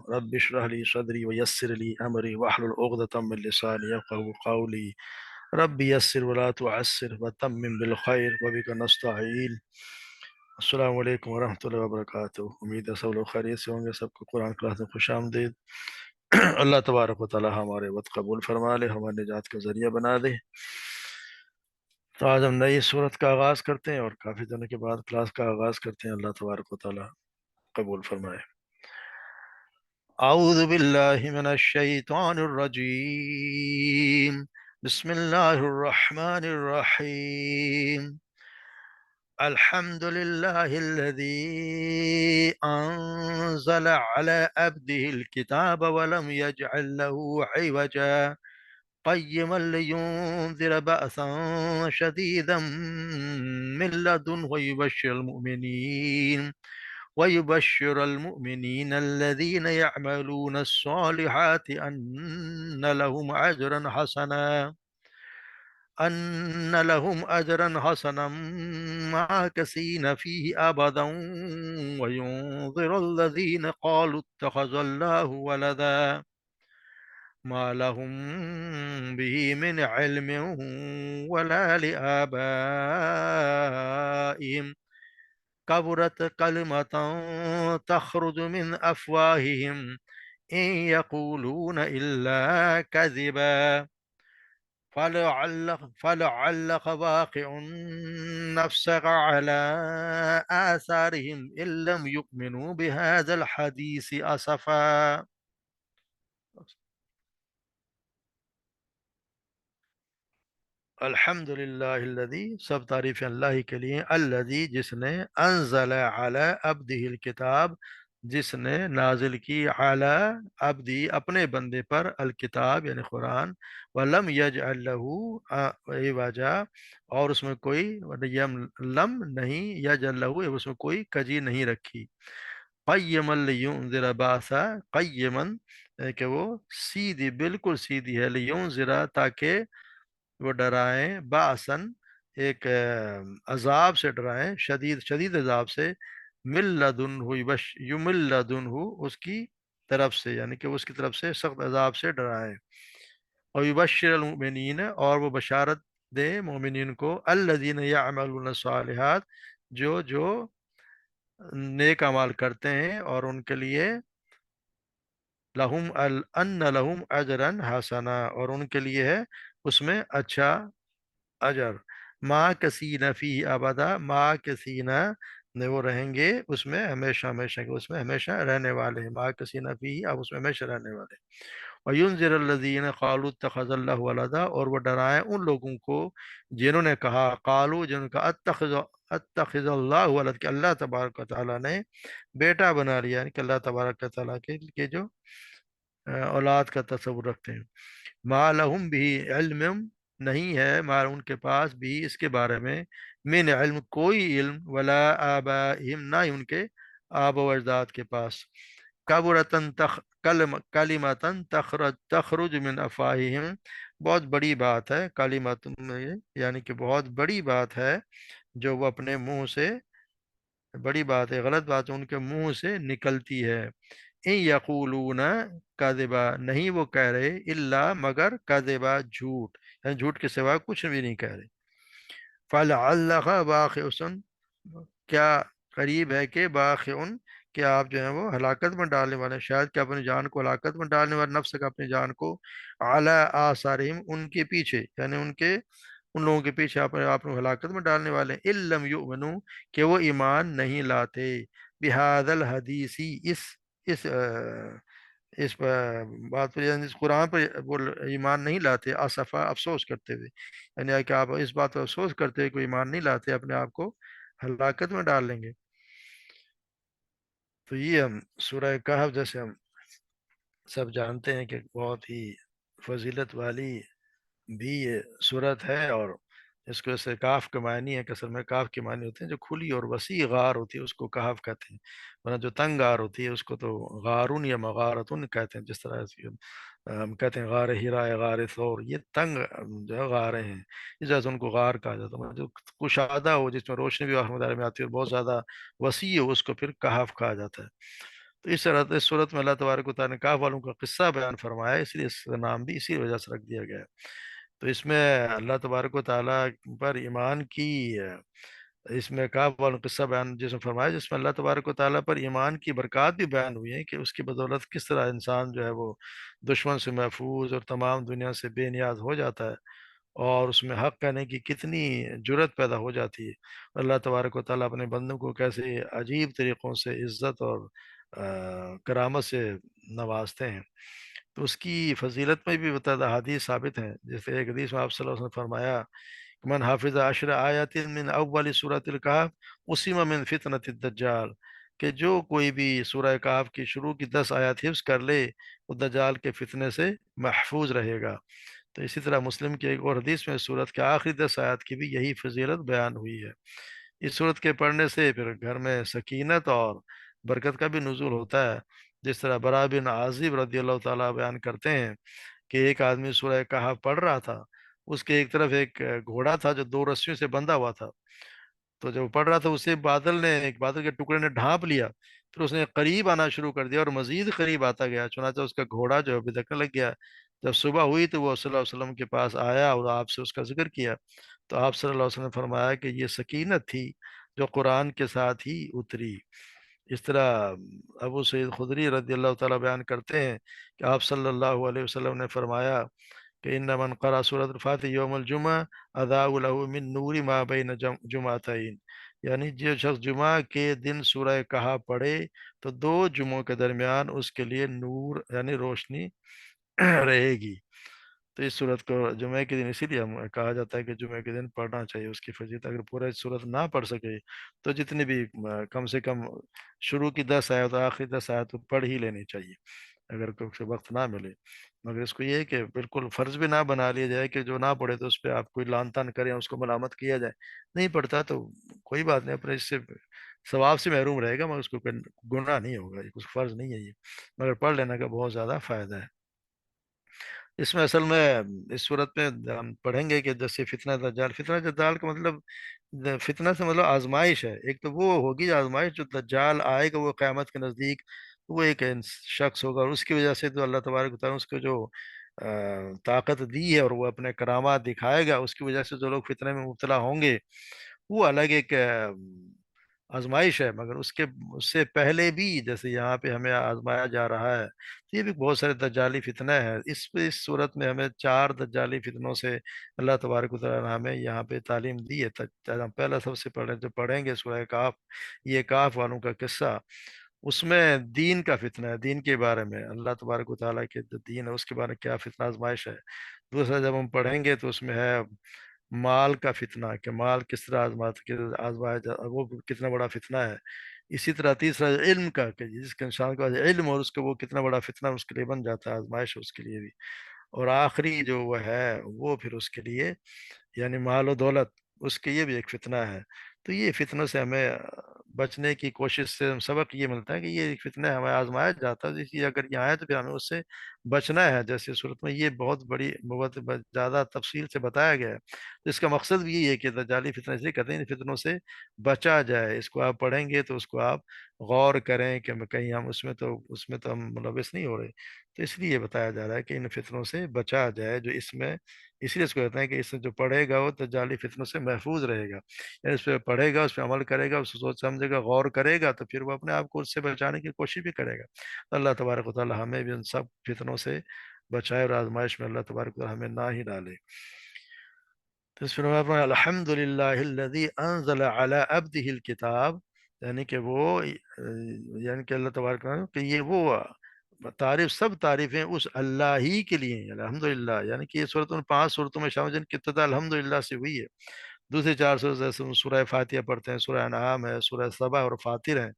رب اشرح لي صدري ويسر لي أمري واحلل عقدة من لساني يفقهوا قولي رب يسر ولا تعسر وتمم بالخير وبك نستعين۔ السلام علیکم ورحمۃ اللہ وبرکاتہ۔ امید ہے سب لوگ خیریت سے ہوں گے، سب کو قرآن کلاس میں خوش آمدید۔ اللہ تبارک و تعالی ہمارے وقت قبول فرما لے، ہمارے نجات کا ذریعہ بنا دے۔ تو آج ہم نئی صورت کا آغاز کرتے ہیں اور کافی دنوں کے بعد کلاس کا آغاز کرتے ہیں۔ اللہ تبارک و تعالی قبول فرمائے۔ اعوذ باللہ من الشیطان الرجیم، بسم اللہ الرحمن الرحیم۔ الحمد للہ الذی انزل علی عبده الكتاب ولم يجعل له عوجا قيما لينذر بأسا شديدا من لدنه ويبشر المؤمنين الذين يعملون الصالحات أن لهم أجرا حسنا ماكثين فيه أبدا، وينذر الذين قالوا اتخذ الله ولدا ما لهم به من علم ولا لآبائهم كبرت كلمة تخرج من أفواههم إن يقولون إلا كذبا فلعلك باخع نفسك على آثارهم إن لم يؤمنوا بهذا الحديث أسفا۔ الحمد للہ الذی، سب تعریف اللہ کے لیے، الذی جس نے، انزل علی عبدہ الکتاب جس نے نازل کی، علی عبدی اپنے بندے پر، الکتاب یعنی قرآن، ولم یجعل لہ عوجا اور اس میں کوئی لم نہیں، یجعل لہ اس میں کوئی کجی نہیں رکھی، قیما لینذر باسا، قیما کہ وہ سیدھی، بالکل سیدھی ہے، لینذر تاکہ وہ ڈرائیں، باسن ایک عذاب سے ڈرائیں، شدید عذاب سے، مل لدنہ یمل لدنہ اس کی طرف سے، یعنی کہ اس کی طرف سے سخت عذاب سے ڈرائیں، اور یبشر المؤمنین اور وہ بشارت دے مومنین کو، الذین یعملون الصالحات جو نیک اعمال کرتے ہیں، اور ان کے لیے لہم ان لہم اجرا حسنا اور ان کے لیے ہے اس میں اچھا اجر، ما کسین فی ابدا، ما کسین نے وہ رہیں گے اس میں ہمیشہ، ہمیشہ کہ اس میں ہمیشہ رہنے والے ہیں، ما کسین فی اب اس میں ہمیشہ رہنے والے ہیں۔ وَيُنذِرَ الَّذِينَ قَالُوا اتَّخَذَ اللَّهُ وَلَدًا اور وہ ڈرائیں ان لوگوں کو جنہوں نے کہا، قالو جنہوں نے کہا، اتخذ اللہ ولد کہ اللہ تبارک و تعالیٰ نے بیٹا بنا لیا، یعنی کہ اللہ تبارک و تعالیٰ کے جو اولاد کا تصور رکھتے ہیں، ما لہم بھی علم نہیں ہے، ما ان کے پاس بھی اس کے بارے میں، من علم کوئی علم، ولا آبائہم نہ ہی ان کے آب و اجداد کے پاس، کبرتن کلمتن تخرج من افواہہم بہت بڑی بات ہے، کلمت یعنی کہ بہت بڑی بات ہے جو وہ اپنے منہ سے، بڑی بات ہے، غلط بات ہے ان کے منہ سے نکلتی ہے، ان یقولون کذبا نہیں وہ کہہ رہے، الا مگر کذبا جھوٹ، یعنی جھوٹ کے سوا کچھ بھی نہیں کہہ رہے، فلعلک باخع کیا قریب ہے کہ باخع کہ آپ جو ہیں وہ ہلاکت میں ڈالنے والے ہیں، شاید کہ اپنی جان کو ہلاکت میں ڈالنے والے، نفس کا اپنی جان کو، علی آثارہم ان کے پیچھے، یعنی ان لوگوں کے پیچھے آپ کو ہلاکت میں ڈالنے والے ہیں، ان لم یؤمنوا کہ وہ ایمان نہیں لاتے، بہذا الحدیثی اس اس بات پر، یعنی اس قرآن پر وہ ایمان نہیں لاتے، اسفا افسوس کرتے ہوئے، یعنی کہ آپ اس بات پر افسوس کرتے ہوئے کوئی ایمان نہیں لاتے، اپنے آپ کو ہلاکت میں ڈال لیں گے۔ تو یہ ہم سورہ کہف جیسے ہم سب جانتے ہیں کہ بہت ہی فضیلت والی بھی یہ صورت ہے، اور اس کو سے کاف کے معنی ہے، کسر میں کاف کے معنی ہوتے ہیں جو کھلی اور وسیع غار ہوتی ہے اس کو کہف کہتے ہیں، ورنہ جو تنگ غار ہوتی ہے اس کو تو غارون یا مغارتن کہتے ہیں، جس طرح ہم کہتے ہیں غار ہرا یا غار ثور، یہ تنگ جو ہے غاریں ہیں، اس وجہ سے ان کو غار کہا جاتا ہے، جو کشادہ ہو جس میں روشنی بھی آخر میں آتی ہے اور بہت زیادہ وسیع ہو اس کو پھر کہف کہا جاتا ہے۔ تو اس طرح اس صورت میں اللہ تبارک و تعالیٰ نے کہف والوں کا قصہ بیان فرمایا ہے، اس لیے اس کا نام بھی اسی وجہ سے رکھ دیا گیا ہے۔ تو اس میں اللہ تبارک و تعالیٰ پر ایمان کی اس میں کعب والا قصہ بیان جس میں فرمایا، جس میں اللہ تبارک و تعالیٰ پر ایمان کی برکات بھی بیان ہوئی ہیں کہ اس کی بدولت کس طرح انسان جو ہے وہ دشمن سے محفوظ اور تمام دنیا سے بے نیاز ہو جاتا ہے، اور اس میں حق کہنے کی کتنی جرت پیدا ہو جاتی ہے۔ اللہ تبارک و تعالیٰ اپنے بندوں کو کیسے عجیب طریقوں سے عزت اور کرامت سے نوازتے ہیں، تو اس کی فضیلت میں بھی بتاتا حدیث ثابت ہیں۔ جیسے ایک حدیث میں آپ صلی اللہ علیہ وسلم نے فرمایا، من حافظ عشر آیات من اول سورۃ الکہف اسیم من فتنۃ الدجال، کہ جو کوئی بھی سورہ کہف کی شروع کی 10 آیات حفظ کر لے وہ دجال کے فتنے سے محفوظ رہے گا۔ تو اسی طرح مسلم کی ایک اور حدیث میں سورت کے آخری 10 آیات کی بھی یہی فضیلت بیان ہوئی ہے۔ اس سورت کے پڑھنے سے پھر گھر میں سکینت اور برکت کا بھی نزول ہوتا ہے۔ جس طرح برا بن عازب رضی اللہ تعالیٰ بیان کرتے ہیں کہ ایک آدمی سورہ کہف پڑھ رہا تھا، اس کے ایک طرف ایک گھوڑا تھا جو 2 رسیوں سے بندھا ہوا تھا، تو جب وہ پڑھ رہا تھا اسے ایک بادل کے ٹکڑے نے ڈھانپ لیا، پھر اس نے قریب آنا شروع کر دیا اور مزید قریب آتا گیا، چنانچہ اس کا گھوڑا جو ہے بھٹکنے لگ گیا۔ جب صبح ہوئی تو وہ صلی اللہ علیہ وسلم کے پاس آیا اور آپ سے اس کا ذکر کیا، تو آپ صلی اللہ علیہ وسلم نے فرمایا کہ یہ سکینت تھی جو قرآن کے ساتھ ہی اتری۔ اس طرح ابو سعید خدری رضی اللہ تعالیٰ بیان کرتے ہیں کہ آپ صلی اللہ علیہ وسلم نے فرمایا کہ ان من قرأ سورۃ الفاتح یوم الجمعہ اضاء له من نور ما بین جمعتین، یعنی جو شخص جمعہ کے دن سورہ کہف پڑھے تو 2 جمعوں کے درمیان اس کے لیے نور یعنی روشنی رہے گی۔ تو اس صورت کو جمعہ کے دن اسی لیے ہم کہا جاتا ہے کہ جمعہ کے دن پڑھنا چاہیے، اس کی فضیلت اگر پورا صورت نہ پڑھ سکے تو جتنی بھی کم سے کم شروع کی 10 آیت اور آخری 10 آیت پڑھ ہی لینی چاہیے اگر کوئی وقت نہ ملے۔ مگر اس کو یہ ہے کہ بالکل فرض بھی نہ بنا لیا جائے کہ جو نہ پڑھے تو اس پہ آپ کوئی لان تان کریں، اس کو ملامت کیا جائے۔ نہیں پڑھتا تو کوئی بات نہیں، اپنے اس سے ثواب سے محروم رہے گا، مگر اس کو کوئی گناہ نہیں ہوگا، یہ کچھ فرض نہیں ہے یہ، مگر پڑھ لینے کا بہت زیادہ فائدہ ہے۔ اس میں اصل میں اس صورت میں ہم پڑھیں گے کہ جیسے فتنہ دجال کا مطلب فتنہ سے مطلب آزمائش ہے۔ ایک تو وہ ہوگی آزمائش جو دجال آئے گا، وہ قیامت کے نزدیک وہ ایک شخص ہوگا، اور اس کی وجہ سے تو اللہ تبارک و تعالیٰ اس کو جو طاقت دی ہے اور وہ اپنے کرامات دکھائے گا، اس کی وجہ سے جو لوگ فتنے میں مبتلا ہوں گے وہ الگ ایک آزمائش ہے۔ مگر اس سے پہلے بھی جیسے یہاں پہ ہمیں آزمایا جا رہا ہے، یہ بھی بہت سارے دجالی فتنہ ہے۔ اس صورت میں ہمیں 4 دجالی فتنوں سے اللہ تبارک و تعالیٰ نے ہمیں یہاں پہ تعلیم دی ہے۔ ہم پہلا سب سے جو پڑھیں گے سورہ کہف، یہ کہف والوں کا قصہ، اس میں دین کا فتنہ ہے، دین کے بارے میں اللہ تبارک و تعالیٰ کے جو دین ہے اس کے بارے میں کیا فتنہ آزمائش ہے۔ دوسرا جب ہم پڑھیں گے تو اس میں ہے مال کا فتنہ، کہ مال کس طرح آزمایا وہ کتنا بڑا فتنہ ہے۔ اسی طرح تیسرا علم کا، کہ جس کے انسان کا علم اور اس کا وہ کتنا بڑا فتنہ اس کے لیے بن جاتا ہے، آزمائش ہے اس کے لیے بھی۔ اور آخری جو وہ ہے وہ پھر اس کے لیے یعنی مال و دولت، اس کے یہ بھی ایک فتنہ ہے۔ تو یہ فتنوں سے ہمیں بچنے کی کوشش سے سبق یہ ملتا ہے کہ یہ فتنہ ہمیں آزمایا جاتا ہے، اس لیے اگر یہ آئے تو پھر ہمیں اس سے بچنا ہے۔ جیسے صورت میں یہ بہت زیادہ تفصیل سے بتایا گیا ہے، تو اس کا مقصد بھی یہی ہے کہ دجالی فتنہ اس لیے کہتے ہیں ان فتنوں سے بچا جائے۔ اس کو آپ پڑھیں گے تو اس کو آپ غور کریں کہ کہیں ہم اس میں تو ہم ملوث نہیں ہو رہے، تو اس لیے یہ بتایا جا رہا ہے کہ ان فتنوں سے بچا جائے جو اس میں، اس لیے اس کو کہتے ہیں کہ اس میں جو پڑھے گا وہ دجالی فتنوں سے محفوظ رہے گا، یعنی اس پہ پڑھے گا، اس پہ عمل کرے گا، اس کو سوچ سمجھے گا، غور کرے گا، تو پھر وہ اپنے آپ کو اس سے بچانے کی کوشش بھی کرے گا۔ اللہ تبارک و تعالی ہمیں بھی ان سب فتنوں سے بچائے اور آزمائش میں اللہ تبارک و تعالی ہمیں نہ ہی ڈالے۔ تو اس میں الحمد للہ الذی انزل علی عبدہ الکتاب، یعنی کہ وہ یعنی کہ اللہ تبارک و تعالی کہ یہ وہ تعریف، سب تعریفیں اس اللہ ہی کے لیے ہیں، الحمدللہ، یعنی کہ یہ صورتوں 5 صورتوں میں شامل جن کی ابتدا الحمدللہ سے ہوئی ہے۔ دوسری 4 صورت جیسے سورہ فاتحہ پڑھتے ہیں، سورہ انعام ہے، سورہ سبا اور فاطر ہے،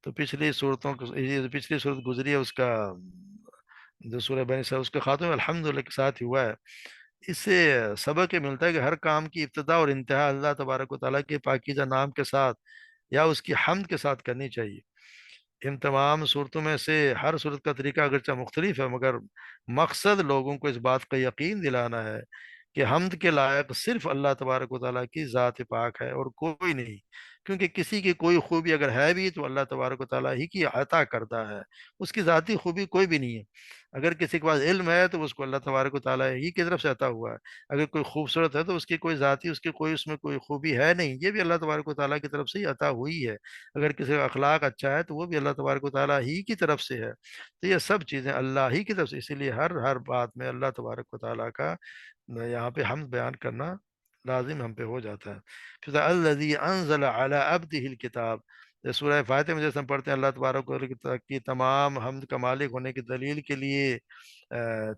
تو پچھلی صورتوں کو یہ جو پچھلی صورت گزری ہے اس کا جو سورہ بنی اسرائیل اس کا خاتمہ الحمدللہ کے ساتھ ہی ہوا ہے۔ اس سے سبق یہ ملتا ہے کہ ہر کام کی ابتدا اور انتہا اللہ تبارک و تعالیٰ کے پاکیزہ نام کے ساتھ یا اس کی حمد کے ساتھ کرنی چاہیے۔ ان تمام صورتوں میں سے ہر صورت کا طریقہ اگرچہ مختلف ہے، مگر مقصد لوگوں کو اس بات کا یقین دلانا ہے کہ حمد کے لائق صرف اللہ تبارک و تعالیٰ کی ذات پاک ہے اور کوئی نہیں، کیونکہ کسی کی کوئی خوبی اگر ہے بھی تو اللہ تبارک و تعالیٰ ہی کی عطا کرتا ہے، اس کی ذاتی خوبی کوئی بھی نہیں ہے۔ اگر کسی کے پاس علم ہے تو اس کو اللہ تبارک و تعالیٰ ہی کی طرف سے عطا ہوا ہے، اگر کوئی خوبصورت ہے تو اس کی کوئی ذاتی، اس کی کوئی اس میں کوئی خوبی ہے نہیں، یہ بھی اللہ تبارک و تعالیٰ کی طرف سے ہی عطا ہوئی ہے۔ اگر کسی کا اخلاق اچھا ہے تو وہ بھی اللہ تبارک و تعالیٰ ہی کی طرف سے ہے۔ تو یہ سب چیزیں اللہ ہی کی طرف سے، اسی لیے ہر بات میں اللہ تبارک و تعالیٰ کا یہاں پہ حمد بیان کرنا لازم ہم پہ ہو جاتا ہے۔ پھر الذی انزل علی عبدہ الکتاب، سورہ فاتحہ میں جیسے ہم پڑھتے ہیں اللہ تبارک و تعالیٰ کی تمام حمد کا مالک ہونے کی دلیل کے لیے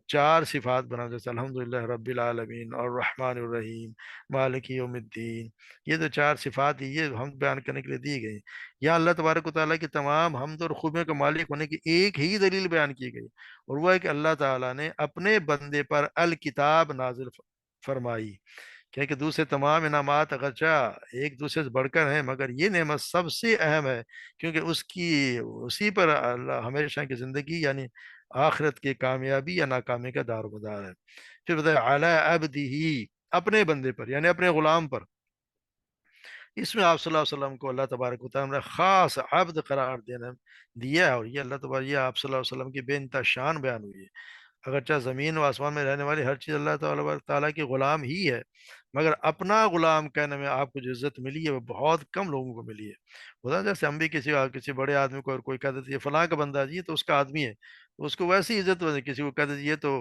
چار صفات بنا، جیسے الحمدللہ رب العالمین اور الرحمن الرحیم مالک یوم الدین، یہ جو چار صفات یہ حمد بیان کرنے کے لیے دی گئی۔ یا اللہ تبارک و تعالیٰ کی تمام حمد اور خوبیوں کا مالک ہونے کی ایک ہی دلیل بیان کی گئی، اور وہ ہے کہ اللہ تعالیٰ نے اپنے بندے پر الکتاب نازل فرمائی، کہ دوسرے تمام انعامات اگرچہ ایک دوسرے سے بڑھ کر ہیں مگر یہ نعمت سب سے اہم ہے، کیونکہ اسی پر اللہ ہمیشہ کی زندگی یعنی آخرت کی کامیابی یا ناکامی کا دار و مدار ہے۔ پھر بتایا علی عبدہ، اپنے بندے پر یعنی اپنے غلام پر، اس میں آپ صلی اللہ علیہ وسلم کو اللہ تبارک و تعالیٰ نے خاص عبد قرار دیا ہے، اور یہ اللہ تبارک، یہ آپ صلی اللہ علیہ وسلم کی بے انتہا شان بیان ہوئی ہے۔ اگرچہ زمین و آسمان میں رہنے والی ہر چیز اللہ تعالیٰ کی غلام ہی ہے، مگر اپنا غلام کہنے میں آپ کو جو عزت ملی ہے وہ بہت کم لوگوں کو ملی ہے۔ خدا جیسے ہم بھی کسی بڑے آدمی کو، اور کوئی کہہ دیتے یہ فلاں کا بندہ ہے، یہ تو اس کا آدمی ہے، تو اس کو ویسی عزت کسی کو کہہ دیتے یہ تو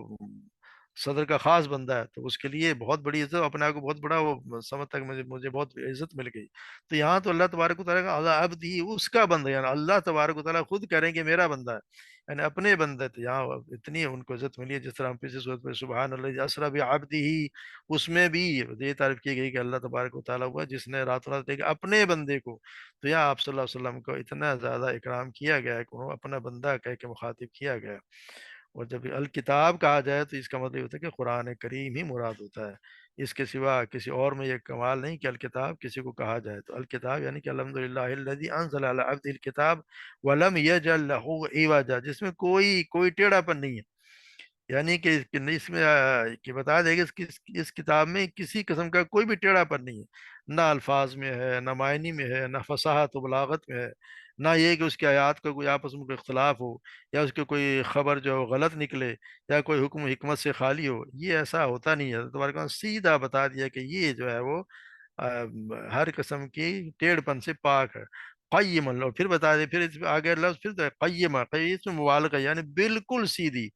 صدر کا خاص بندہ ہے، تو اس کے لیے بہت بڑی عزت، اپنے آپ کو بہت بڑا وہ سمجھتا ہے کہ مجھے بہت عزت مل گئی۔ تو یہاں تو اللہ تبارک و تعالیٰ کا اللہ عبد ہی، اس کا بندہ، یعنی اللہ تبارک و تعالیٰ خود کہہ رہے ہیں کہ میرا بندہ ہے، یعنی اپنے بندے، تو یہاں اتنی ان کو عزت ملی ہے، جس طرح ہم پچھلی صورت میں سبحان اللہ اسریٰ بعبدہ، اس میں بھی یہ تعریف کی گئی کہ اللہ تبارک و تعالیٰ ہوا جس نے رات رات دیکھا اپنے بندے کو۔ تو یہاں آپ صلی اللہ علیہ وسلم کو اتنا زیادہ اکرام کیا گیا ہے کہ انہوں اپنا بندہ کہہ کے مخاطب کیا گیا ہے۔ اور جب الکتاب کہا جائے تو اس کا مطلب یہ ہوتا ہے کہ قرآن کریم ہی مراد ہوتا ہے، اس کے سوا کسی اور میں یہ کمال نہیں کہ الکتاب کسی کو کہا جائے۔ تو الکتاب یعنی کہ الحمدللہ الذی انزل علی عبدہ الکتاب ولم یجعل لہ عوجا، جس میں کوئی ٹیڑھا پن نہیں ہے، یعنی کہ اس میں کہ بتا دے گا اس کتاب میں کسی قسم کا کوئی بھی ٹیڑھا پن نہیں ہے، نہ الفاظ میں ہے، نہ معنی میں ہے، نہ فصاحت و بلاغت میں ہے، نہ یہ کہ اس کی آیات کا کوئی آپس میں کوئی اختلاف ہو، یا اس کی کوئی خبر جو غلط نکلے، یا کوئی حکم حکمت سے خالی ہو، یہ ایسا ہوتا نہیں ہے۔ تبارک و تعالیٰ سیدھا بتا دیا کہ یہ جو ہے وہ ہر قسم کی ٹیڑھ پن سے پاک ہے۔ قیم اللہ، پھر بتا دے، پھر اس میں آگے لفظ پھر تو ہے قیمہ، اس میں مبالغہ یعنی بالکل سیدھی،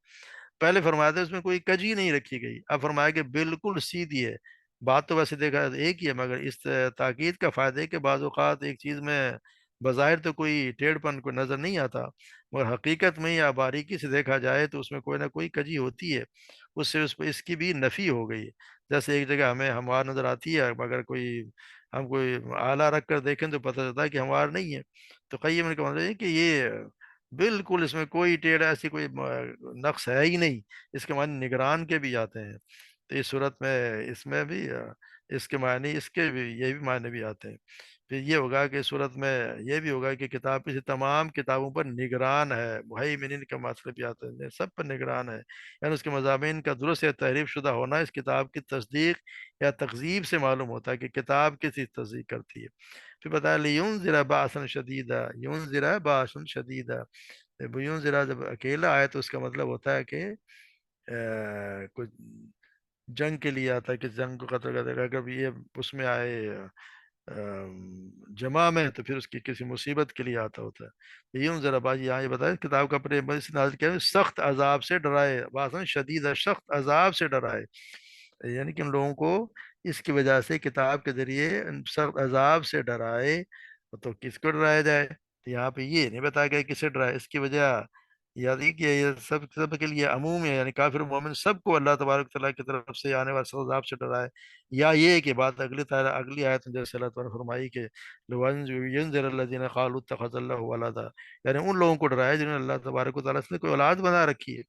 پہلے فرمایا تھا اس میں کوئی کجی نہیں رکھی گئی، اب فرمایا کہ بالکل سیدھی ہے۔ بات تو ویسے دیکھا ایک ہی ہے، مگر اس تاکید کا فائدہ ہے کہ بعض اوقات ایک چیز میں بظاہر تو کوئی ٹیڑھ پن کو نظر نہیں آتا، مگر حقیقت میں یا باریکی سے دیکھا جائے تو اس میں کوئی نہ کوئی کجی ہوتی ہے، اس سے اس کی بھی نفی ہو گئی۔ جیسے ایک جگہ ہمیں ہموار نظر آتی ہے، مگر ہم کوئی آلہ رکھ کر دیکھیں تو پتہ چلتا ہے کہ ہموار نہیں ہے۔ تو قیم کا مطلب ہے کہ یہ بالکل اس میں کوئی ٹیڑھ ایسی کوئی نقص ہے ہی نہیں، اس کے معنی نگران کے بھی آتے ہیں۔ تو اس صورت میں اس میں بھی اس کے معنی، اس کے بھی یہ بھی معنی بھی آتے ہیں۔ پھر یہ ہوگا کہ صورت میں یہ بھی ہوگا کہ کتاب سے تمام کتابوں پر نگران ہے، مہیمنین کا مطلب بھی آتا ہے سب پر نگران ہے، یعنی اس کے مضامین کا درست یا تحریف شدہ ہونا اس کتاب کی تصدیق یا تکذیب سے معلوم ہوتا ہے کہ کتاب کسی تصدیق کرتی ہے۔ پھر بتایا لِيُنذِرَ بَأْسًا شَدِيدًا، يُنذِرَ بَأْسًا شَدِيدًا، یونذرا جب اکیلا آئے تو اس کا مطلب ہوتا ہے کہ کوئی جنگ کے لیے آتا ہے کہ جنگ کو قتل کر دے گا، اگر یہ اس میں آئے جمع میں تو پھر اس کی کسی مصیبت کے لیے آتا ہوتا ہے۔ یوں ذرا بات یہاں یہ بتائے کتاب کا اپنے اس نازل کیا ہے، سخت عذاب سے ڈرائے، باسن شدید ہے، سخت عذاب سے ڈرائے، یعنی کہ ان لوگوں کو اس کی وجہ سے کتاب کے ذریعے سخت عذاب سے ڈرائے، تو کس کو ڈرایا جائے؟ تو یہاں پہ یہ نہیں بتایا گیا کسے ڈرائے، اس کی وجہ یاد ہے کہ یہ سب کے لیے عموم ہے، یعنی کافر مومن سب کو اللہ تبارک تعالیٰ کی طرف سے آنے والے سخت عذاب سے ڈرائے، یا یہ کہ بات اگلی آیت میں جیسے اللہ تعالیٰ نے فرمائی کہ لِوَيُنذِرَ الَّذِينَ قَالُوا اتَّخَذَ اللَّهُ وَلَدًا، یعنی ان لوگوں کو ڈرائے جنہوں نے اللہ تبارک و تعالیٰ سے کوئی اولاد بنا رکھی ہے۔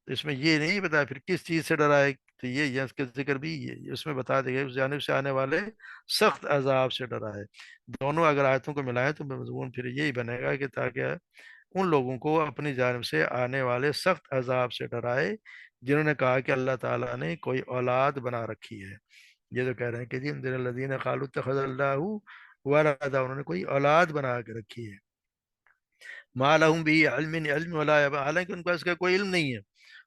تو اس میں یہ نہیں بتایا پھر کس چیز سے ڈرائے، تو یہ اس کے ذکر بھی اس میں بتا دے گا اس جانب سے آنے والے سخت عذاب سے ڈرائے۔ دونوں اگر آیتوں کو ملائیں تو مضمون پھر یہی بنے گا کہ تاکہ ان لوگوں کو اپنی جانب سے آنے والے سخت عذاب سے ڈرائے جنہوں نے کہا کہ اللہ تعالیٰ نے کوئی اولاد بنا رکھی ہے۔ یہ جو کہہ رہے ہیں کہ جی الذین قالوا اتخذ اللہ ولدا، انہوں نے کوئی اولاد بنا کے رکھی ہے۔ ما لہم بھی علم علم ولا يبا، حالانکہ ان کا اس کا کوئی علم نہیں ہے،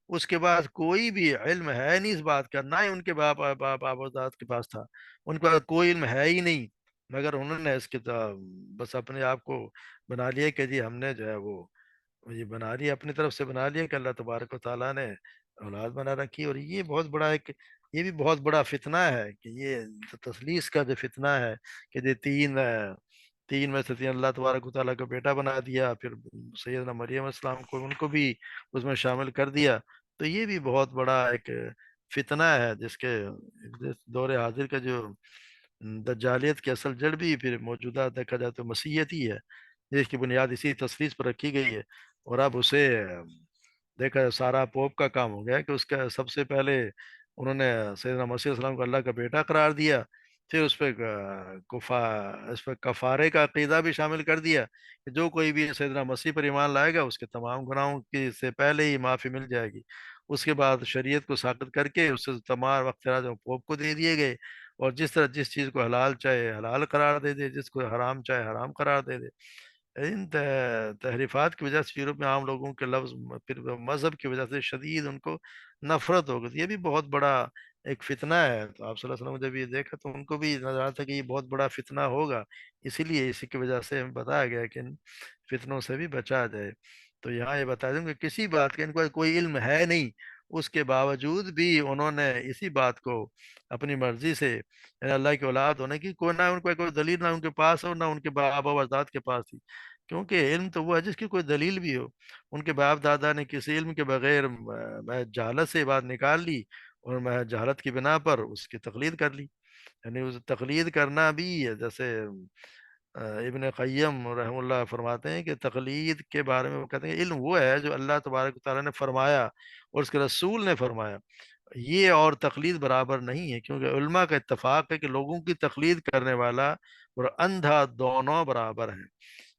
اس کے بعد کوئی بھی علم ہے نہیں اس بات کا، نہ ہی ان کے باپ و داد کے پاس تھا، ان کا کوئی علم ہے ہی نہیں، مگر انہوں نے اس کے بس اپنے آپ کو بنا لیا کہ جی ہم نے جو ہے وہ یہ بنا لیا، اپنی طرف سے بنا لیا کہ اللہ تبارک و تعالیٰ نے اولاد بنا رکھی۔ اور یہ بہت بڑا ایک، یہ بھی بہت بڑا فتنہ ہے کہ یہ تثلیث کا جو فتنہ ہے کہ یہ تین میں سے تین اللہ تبارک و تعالیٰ کا بیٹا بنا دیا، پھر سیدنا مریم السلام کو ان کو بھی اس میں شامل کر دیا، تو یہ بھی بہت بڑا ایک فتنہ ہے جس کے دور حاضر کا جو دجالیت کی اصل جڑ بھی پھر موجودہ دیکھا جائے تو مسیحیت ہی ہے، جس کی بنیاد اسی تصویر پر رکھی گئی ہے۔ اور اب اسے دیکھا سارا پوپ کا کام ہو گیا کہ اس کا سب سے پہلے انہوں نے سیدنا مسیح علیہ السلام کو اللہ کا بیٹا قرار دیا، پھر اس پہ کفارے کا عقیدہ بھی شامل کر دیا کہ جو کوئی بھی سیدنا مسیح پر ایمان لائے گا اس کے تمام گناہوں کی سے پہلے ہی معافی مل جائے گی۔ اس کے بعد شریعت کو ساقط کر کے اس سے تمام اختیارات پوپ کو دے دیے گئے، اور جس طرح جس چیز کو حلال چاہے حلال قرار دے دے، جس کو حرام چاہے حرام قرار دے دے۔ ان تحریفات کی وجہ سے یورپ میں عام لوگوں کے لفظ پھر مذہب کی وجہ سے شدید ان کو نفرت ہو گئی۔ یہ بھی بہت بڑا ایک فتنہ ہے، تو آپ صلی اللہ علیہ وسلم نے جب یہ دیکھا تو ان کو بھی نظر آتا تھا کہ یہ بہت بڑا فتنہ ہوگا، اسی لیے اسی کی وجہ سے ہمیں بتایا گیا کہ ان فتنوں سے بھی بچا جائے۔ تو یہاں یہ بتا دوں کہ کسی بات کا ان کو کوئی علم ہے نہیں، اس کے باوجود بھی انہوں نے اسی بات کو اپنی مرضی سے، یعنی اللہ کی اولاد ہونے کی کوئی نہ ان کو کوئی دلیل نہ ان کے پاس ہو نہ ان کے باپ و اجداد کے پاس تھی، کیونکہ علم تو وہ ہے جس کی کوئی دلیل بھی ہو۔ ان کے باپ دادا نے کسی علم کے بغیر محض جہالت سے یہ بات نکال لی، اور محض جہالت کی بنا پر اس کی تقلید کر لی۔ یعنی اس تقلید کرنا بھی ہے، جیسے ابن قیم رحم اللہ فرماتے ہیں کہ تقلید کے بارے میں وہ کہتے ہیں کہ علم وہ ہے جو اللہ تبارک و تعالیٰ نے فرمایا اور اس کے رسول نے فرمایا، یہ اور تقلید برابر نہیں ہے، کیونکہ علماء کا اتفاق ہے کہ لوگوں کی تقلید کرنے والا اور اندھا دونوں برابر ہیں۔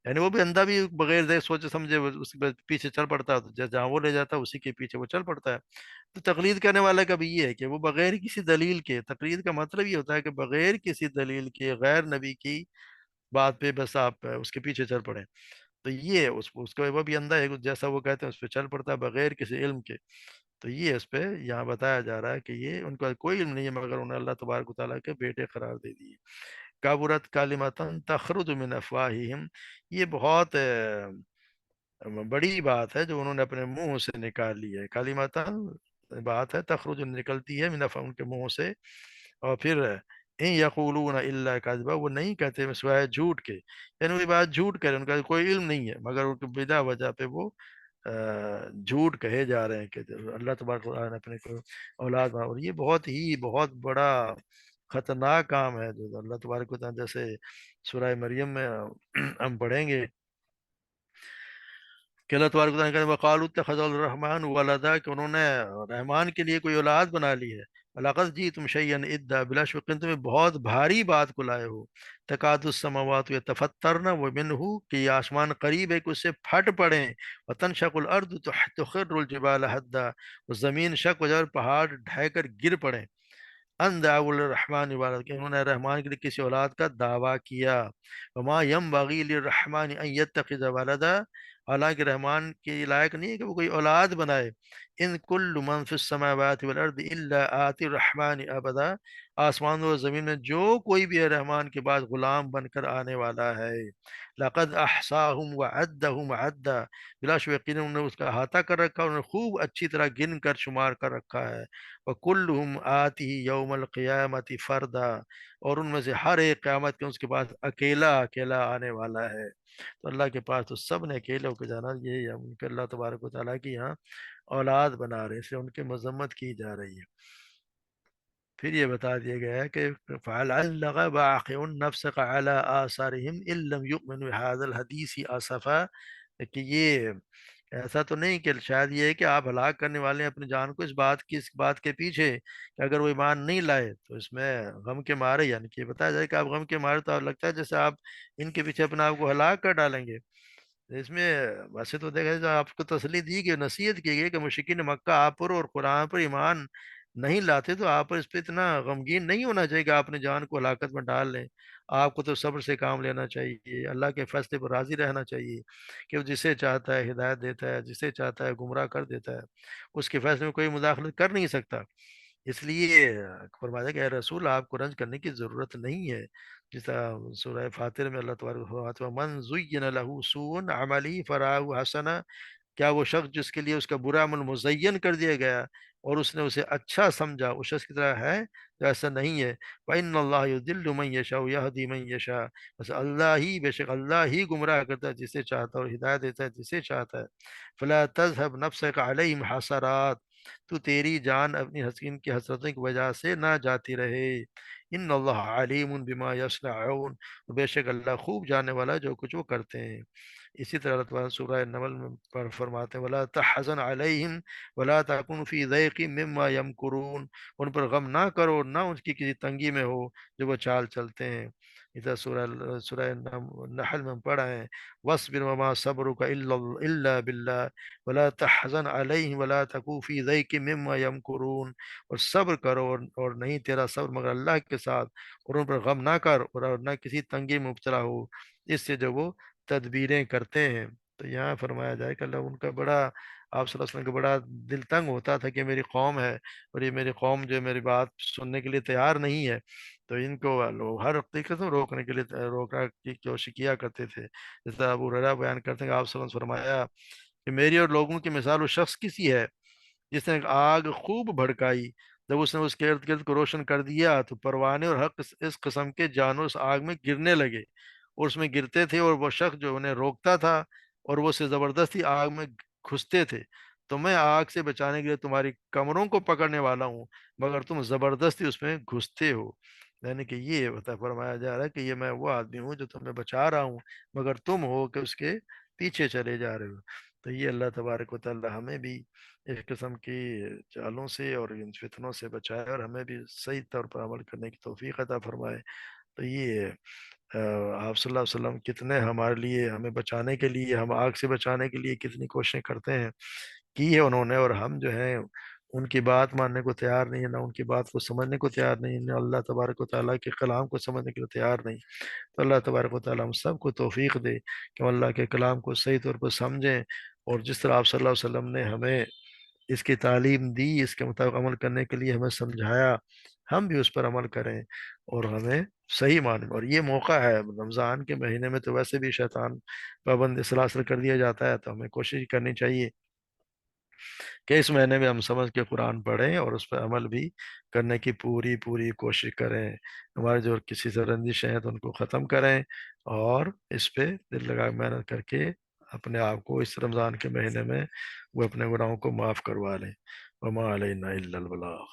یعنی وہ بھی اندھا بھی بغیر دیکھ سوچے سمجھے اس کے پیچھے چل پڑتا ہے، تو جہاں وہ لے جاتا ہے اسی کے پیچھے وہ چل پڑتا ہے۔ تو تقلید کرنے والا کا بھی یہ ہے کہ وہ بغیر کسی دلیل کے، تقلید کا مطلب یہ ہوتا ہے کہ بغیر کسی دلیل کے غیر نبی کی بات پہ بس آپ اس کے پیچھے چل پڑیں، تو یہ اس کو وہ بھی اندھا ہے، جیسا وہ کہتے ہیں اس پہ چل پڑتا ہے بغیر کسی علم کے۔ تو یہ اس پہ یہاں بتایا جا رہا ہے کہ یہ ان کا کوئی علم نہیں ہے، مگر انہیں اللہ تبارک و تعالیٰ کے بیٹے قرار دے دیے۔ کابرت کالمتن تخرج من افواہہم، یہ بہت بڑی بات ہے جو انہوں نے اپنے منہ سے نکال لی ہے۔ کالمتن بات ہے، تخرج نکلتی ہے من افواہ، ان کے منہ سے، اور پھر ان یقولون الا کذبا، وہ نہیں کہتے سوائے جھوٹ کے، یعنی وہ بات جھوٹ کرے، ان کا کوئی علم نہیں ہے، مگر ان کی بلا وجہ پہ وہ جھوٹ کہے جا رہے ہیں کہ اللہ تبارک و تعالیٰ نے اپنے کو اولاد بنا، اور یہ بہت بڑا خطرناک کام ہے جو اللہ تبارک و تعالیٰ، جیسے سورہ مریم میں ہم پڑھیں گے کہ اللہ تبارک و تعالیٰ نے کہا وقالوا اتخذ الرحمن ولدا، کہ انہوں نے رحمان کے لیے کوئی اولاد بنا لی ہے۔ وَلَقَدْ جِئْتُمْ شَيْئًا إِدًّا، بلا شک تمہیں بہت بھاری بات کو لائے ہو۔ تکاد السماوات یتفطرن ومنہ، کہ یہ آسمان قریب ہے کہ اس سے پھٹ پڑیں، وتنشق الارض تخر الجبال حدا، اور زمین شک ہو جائے اور پہاڑ ڈھہ کر گر پڑیں۔ ان دعوا الرحمن ولد، کہ انہوں نے رحمان کے لیے کسی اولاد کا دعویٰ کیا۔ وما ينبغي للرحمن ان يتخذ ولدا، حالانکہ رحمان کے لائق نہیں ہے کہ وہ کوئی اولاد بنائے۔ ان کل من فی السماوات والارض الا آتی الرحمن عبدا، آسمان و زمین میں جو کوئی بھی ہے رحمان کے بعد غلام بن کر آنے والا ہے۔ لقد احصاهم وعدهم عدا، بلا شک یقینا انہوں نے اس کا احاطہ کر رکھا، انہوں نے خوب اچھی طرح گن کر شمار کر رکھا ہے۔ وَكُلُّهُمْ آتِهِ يَوْمَ الْقِيَامَةِ فَرْدًا، اور ان میں سے ہر ایک قیامت کے اس کے پاس اکیلا اکیلا آنے والا ہے۔ تو اللہ کے پاس تو سب نے اکیلے ہو کے جانا، یہ ان کے اللہ تبارک و تعالیٰ کی یہاں اولاد بنا رہے ہیں، اس سے ان کی مذمت کی جا رہی ہے۔ پھر یہ بتا دیا گیا ہے کہ فَلَعَلَّكَ بَاخِعٌ نَفْسَكَ عَلَىٰ آثَارِهِمْ إِن لَّمْ يُؤْمِنُوا بِهَٰذَا الْحَدِيثِ آسَفًا، کہ یہ ایسا تو نہیں کہ شاید یہ ہے کہ آپ ہلاک کرنے والے ہیں اپنی جان کو اس بات کے پیچھے کہ اگر وہ ایمان نہیں لائے تو اس میں غم کے مارے، یعنی کہ یہ بتایا جائے کہ آپ غم کے مارے تو آپ لگتا ہے جیسے آپ ان کے پیچھے اپنے آپ کو ہلاک کر ڈالیں گے۔ اس میں ویسے تو دیکھا جائے آپ کو تسلی دی گئی، نصیحت کی گئی کہ مشرکین مکہ آپ پر اور قرآن پر ایمان نہیں لاتے، تو آپ پر اس پہ اتنا غمگین نہیں ہونا چاہیے کہ آپ نے جان کو ہلاکت میں ڈال لیں۔ آپ کو تو صبر سے کام لینا چاہیے، اللہ کے فیصلے پر راضی رہنا چاہیے کہ وہ جسے چاہتا ہے ہدایت دیتا ہے، جسے چاہتا ہے گمراہ کر دیتا ہے، اس کے فیصلے میں کوئی مداخلت کر نہیں سکتا۔ اس لیے فرمایا کہ اے رسول آپ کو رنج کرنے کی ضرورت نہیں ہے، جس طرح سورہ فاتر میں اللہ تبارک و تعالیٰ فرماتا ہے من زین لہ سوء عملی فرآہ حسنا، کیا وہ شخص جس کے لیے اس کا برا عمل مزین کر دیا گیا اور اس نے اسے اچھا سمجھا، اس شخص کی طرح ہے؟ تو ایسا نہیں ہے۔ وَإِنَّ اللَّهَ يُضِلُّ مَن يَشَاءُ وَيَهْدِي مَن يَشَاءُ، بس اللہ ہی، بے شک اللہ ہی گمراہ کرتا ہے جسے چاہتا ہے اور ہدایت دیتا ہے جسے چاہتا ہے۔ فَلَا تَذْهَبْ نَفْسَكَ عَلَيْهِمْ حَسَرَاتٍ، تو تیری جان اپنی حسین کی حسرتوں کی وجہ سے نہ جاتی رہے۔ ان اللہ علیم بما یصنعون، بے شک اللہ خوب جاننے والا ہے جو کچھ وہ کرتے ہیں۔ اسی طرح اللہ تعالیٰ سورہ نمل میں پر فرماتے ہیں ولا تحزن علیہم ولا تکن فی ضیق مما یمکرون، ان پر غم نہ کرو، نہ ان کی کسی تنگی میں ہو جو وہ چال چلتے ہیں۔ اسی سورہ نحل میں ہم پڑھا ہے وَاصْبِرْ وَمَا صَبْرُكَ إِلَّا بِاللَّهِ وَلَا تَحْزَنْ عَلَيْهِمْ وَلَا تَكُن فِي ضَيْقٍ مِّمَّا يَمْكُرُونَ، اور صبر کرو، اور نہیں تیرا صبر مگر اللہ کے ساتھ، اور ان پر غم نہ کر اور نہ کسی تنگی میں مبتلا ہو اس سے جو وہ تدبیریں کرتے ہیں۔ تو یہاں فرمایا جائے کہ اللہ ان کا بڑا، آپ صلی اللہ علیہ وسلم کا بڑا دل تنگ ہوتا تھا کہ میری قوم ہے اور یہ میری قوم جو ہے میری بات سننے کے لیے تیار نہیں ہے، تو ان کو لوگ ہر طریقے سے روکنے کے لیے روکنے کی کوشش کیا کرتے تھے۔ جس طرح ابو ہریرہ بیان کرتے ہیں کہ آپ صلی اللہ علیہ وسلم نے فرمایا کہ میری اور لوگوں کی مثال اس شخص کی سی ہے جس نے ایک آگ خوب بھڑکائی، جب اس نے اس کے ارد گرد کو روشن کر دیا تو پروانے اور حق اس قسم کے جانور اس آگ میں گرنے لگے اور اس میں گرتے تھے، اور وہ شخص جو انہیں روکتا تھا اور وہ سے زبردستی آگ میں گھستے تھے، تو میں آگ سے بچانے کے لیے تمہاری کمروں کو پکڑنے والا ہوں مگر تم زبردستی اس میں گھستے ہو۔ یعنی کہ یہ فرمایا جا رہا ہے کہ یہ میں وہ آدمی ہوں جو تمہیں بچا رہا ہوں مگر تم ہو کہ اس کے پیچھے چلے جا رہے ہو۔ تو یہ اللہ تبارک و تعالی ہمیں بھی اس قسم کی چالوں سے اور ان فتنوں سے بچائے اور ہمیں بھی صحیح طور پر عمل کرنے کی توفیق عطا فرمائے۔ تو یہ آپ صلی اللہ علیہ وسلم کتنے ہمارے لیے، ہمیں بچانے کے لیے، ہم آگ سے بچانے کے لیے کتنی کوششیں کرتے ہیں، کی ہے انہوں نے، اور ہم جو ہیں ان کی بات ماننے کو تیار نہیں ہے، نہ ان کی بات کو سمجھنے کو تیار نہیں، نہ اللہ تبارک و تعالیٰ کے کلام کو سمجھنے کے لیے تیار نہیں۔ تو اللہ تبارک و تعالیٰ ہم سب کو توفیق دے کہ ہم اللہ کے کلام کو صحیح طور پر سمجھیں، اور جس طرح آپ صلی اللہ علیہ وسلم نے ہمیں اس کی تعلیم دی، اس کے مطابق عمل کرنے کے لیے ہمیں سمجھایا، ہم بھی اس پر عمل کریں اور ہمیں صحیح مانیں۔ اور یہ موقع ہے رمضان کے مہینے میں، تو ویسے بھی شیطان پابند سلاسل کر دیا جاتا ہے، تو ہمیں کوشش کرنی چاہیے کہ اس مہینے میں ہم سمجھ کے قرآن پڑھیں اور اس پر عمل بھی کرنے کی پوری پوری کوشش کریں۔ ہمارے جو کسی سے رنجش ہیں تو ان کو ختم کریں، اور اس پہ دل لگا کے محنت کر کے اپنے آپ کو اس رمضان کے مہینے میں وہ اپنے گناہوں کو معاف کروا لیں۔ وما علینا الا البلاغ۔